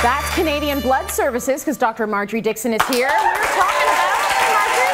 That's Canadian Blood Services, because Dr. Marjorie Dixon is here. We're talking about, Marjorie,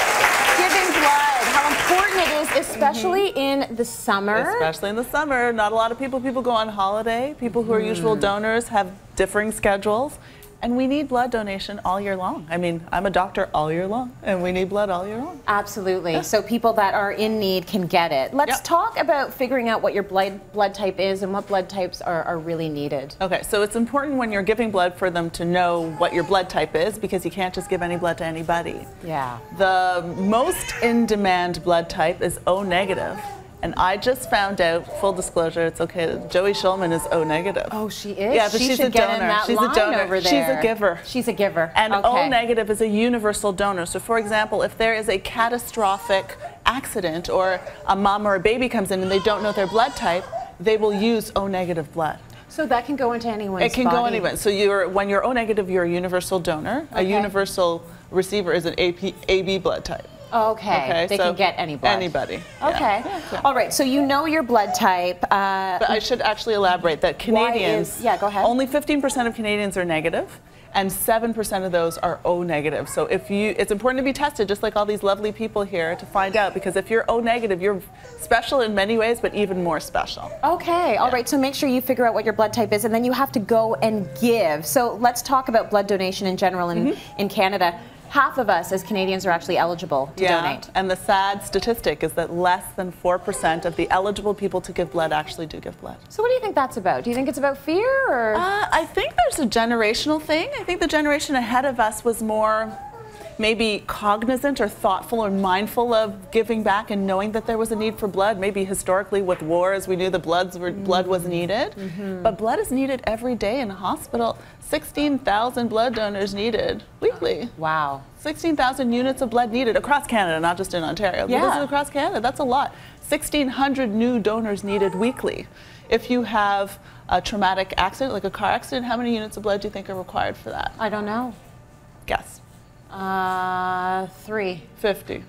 giving blood, how important it is, especially in the summer. Especially in the summer. Not a lot of people go on holiday. People who are usual donors have differing schedules. And we need blood donation all year long. I mean, I'm a doctor all year long, and we need blood all year long. Absolutely. Yeah. So people that are in need can get it. Let's talk about figuring out what your blood type is and what blood types are really needed. Okay, so it's important when you're giving blood for them to know what your blood type is, because you can't just give any blood to anybody. Yeah. The most in-demand blood type is O negative. And I just found out, full disclosure, it's okay, Joey Shulman is O negative. Oh, she is? Yeah, but she's a donor. She's a donor over there. She's a giver. She's a giver. And O negative is a universal donor. So for example, if there is a catastrophic accident or a mom or a baby comes in and they don't know their blood type, they will use O negative blood. So that can go into anyone's body? It can go anywhere. So when you're O negative, you're a universal donor. A universal receiver is an AB blood type. Okay, they can get any blood. Anybody. Okay. Yeah. All right, so you know your blood type. But I should actually elaborate that Canadians, go ahead. Only 15% of Canadians are negative, and 7% of those are O negative. So it's important to be tested, just like all these lovely people here, to find out, because if you're O negative, you're special in many ways, but even more special. Okay, all right, so make sure you figure out what your blood type is, and then you have to go and give. So let's talk about blood donation in general in Canada. Half of us as Canadians are actually eligible to donate. And the sad statistic is that less than 4% of the eligible people to give blood actually do give blood. So what do you think that's about? Do you think it's about fear, or? I think there's a generational thing. I think the generation ahead of us was more maybe cognizant or thoughtful or mindful of giving back and knowing that there was a need for blood. Maybe historically with wars, we knew the blood was needed. But blood is needed every day in a hospital. 16,000 blood donors needed weekly. Wow. 16,000 units of blood needed across Canada, not just in Ontario. Yeah. But this is across Canada. That's a lot. 1,600 new donors needed weekly. If you have a traumatic accident, like a car accident, how many units of blood do you think are required for that? I don't know. Guess. 3. 50.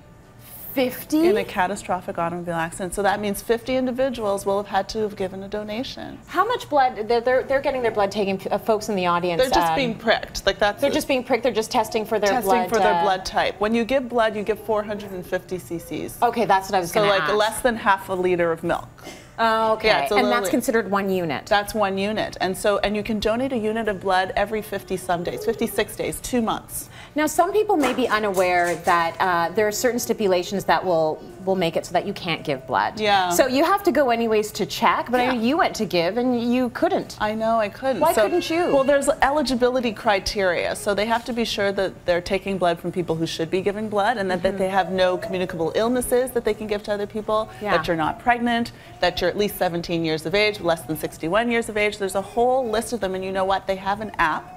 50? In a catastrophic automobile accident. So that means 50 individuals will have had to have given a donation. How much blood? They're getting their blood taken. Folks in the audience. They're just being pricked. Like that's. They're just being pricked. They're just testing for their blood. Testing for their blood type. When you give blood, you give 450 cc's. Okay, that's what I was going to ask. So like less than half a liter of milk. Okay, yeah, and that's considered 1 unit. That's 1 unit, and you can donate a unit of blood every 50-some days, 56 days, 2 months. Now, some people may be unaware that there are certain stipulations that will make it so that you can't give blood. Yeah. So you have to go anyways to check, but I know you went to give and you couldn't. I know, I couldn't. Why couldn't you? Well, there's eligibility criteria, so they have to be sure that they're taking blood from people who should be giving blood, and that they have no communicable illnesses that they can give to other people, that you're not pregnant, that you're at least 17 years of age, less than 61 years of age. There's a whole list of them, and you know what? They have an app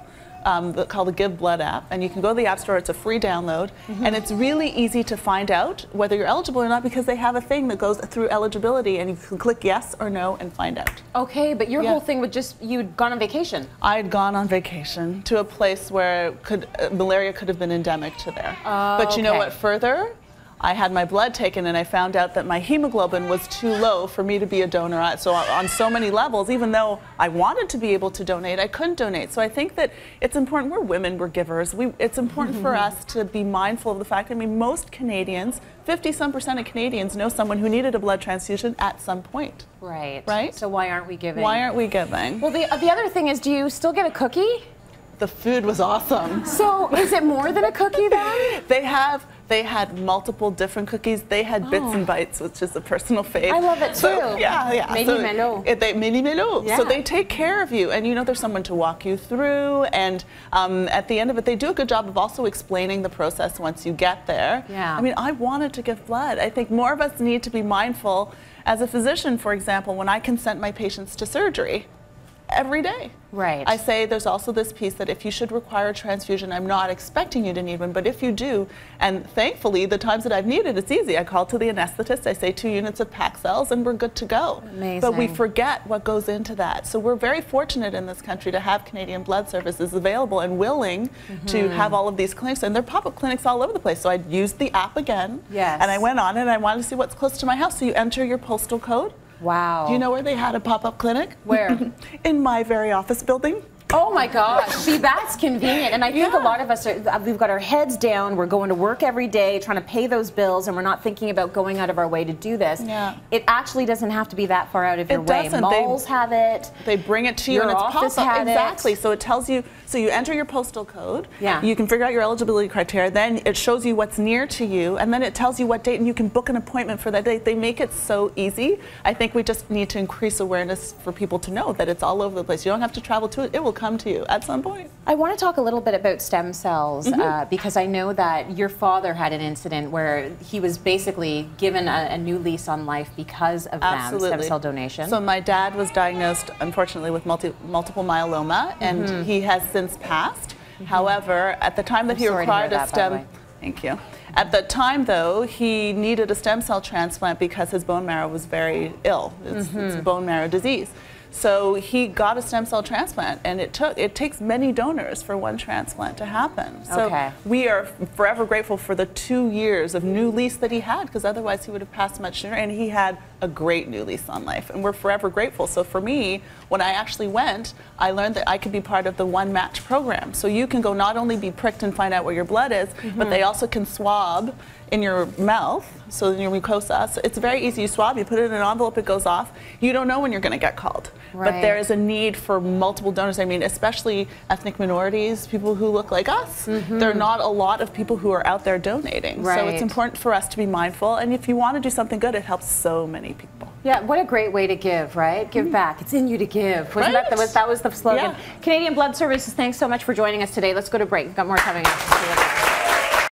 called the Give Blood app, and you can go to the App Store. It's a free download, and it's really easy to find out whether you're eligible or not, because they have a thing that goes through eligibility, and you can click yes or no and find out. Okay, but your whole thing was just you'd gone on vacation. I had gone on vacation to a place where malaria could have been endemic to there. But you know what? Further, I had my blood taken, and I found out that my hemoglobin was too low for me to be a donor. So on so many levels, even though I wanted to be able to donate, I couldn't donate. So I think that it's important. We're women, we're givers. It's important for us to be mindful of the fact that, I mean, most Canadians, 50-some% of Canadians know someone who needed a blood transfusion at some point. Right. Right? So why aren't we giving? Why aren't we giving? Well, the other thing is, do you still get a cookie? The food was awesome. So is it more than a cookie then? They had multiple different cookies. They had Bits and Bites, which is a personal fave. I love it too. So, yeah. Mini Melo. So they take care of you, and you know there's someone to walk you through, and at the end of it, they do a good job of also explaining the process once you get there. Yeah. I mean, I wanted to give blood. I think more of us need to be mindful. As a physician, for example, when I consent my patients to surgery, every day. Right. I say there's also this piece that if you should require a transfusion, I'm not expecting you to need one, but if you do, and thankfully the times that I've needed, it's easy. I call to the anesthetist, I say 2 units of packed cells, and we're good to go. Amazing. But we forget what goes into that. So we're very fortunate in this country to have Canadian Blood Services available and willing to have all of these clinics, and they're pop-up clinics all over the place. So I used the app again, and I went on and I wanted to see what's close to my house. So you enter your postal code. Wow. Do you know where they had a pop-up clinic? Where? In my very office building. Oh my gosh, see, that's convenient. And I think a lot of us we've got our heads down, we're going to work every day, trying to pay those bills, and we're not thinking about going out of our way to do this. Yeah. It actually doesn't have to be that far out of your way. Malls have it. They bring it to you and it's possible. Exactly. So it tells you, so you enter your postal code, you can figure out your eligibility criteria, then it shows you what's near to you, and then it tells you what date, and you can book an appointment for that date. They make it so easy. I think we just need to increase awareness for people to know that it's all over the place. You don't have to travel to it. It will come to you at some point. I want to talk a little bit about stem cells because I know that your father had an incident where he was basically given a new lease on life because of stem cell donation. So my dad was diagnosed, unfortunately, with multiple myeloma, and he has since passed. However, at the time that he required a stem, thank you. At the time, though, he needed a stem cell transplant because his bone marrow was very ill. It's bone marrow disease. So he got a stem cell transplant, and it takes many donors for one transplant to happen. So we are forever grateful for the 2 years of new lease that he had, because otherwise he would have passed much sooner, and he had a great new lease on life, and we're forever grateful. So for me, when I actually went, I learned that I could be part of the One Match program. So you can go not only be pricked and find out where your blood is, but they also can swab in your mouth, so in your mucosa. So it's very easy. You swab, you put it in an envelope, it goes off. You don't know when you're going to get called. But there is a need for multiple donors. I mean, especially ethnic minorities, people who look like us. There are not a lot of people who are out there donating. So it's important for us to be mindful. And if you want to do something good, it helps so many people. Yeah, what a great way to give, right? Give back. It's in you to give. Wasn't that was the slogan. Canadian Blood Services, thanks so much for joining us today. Let's go to break. We've got more coming up.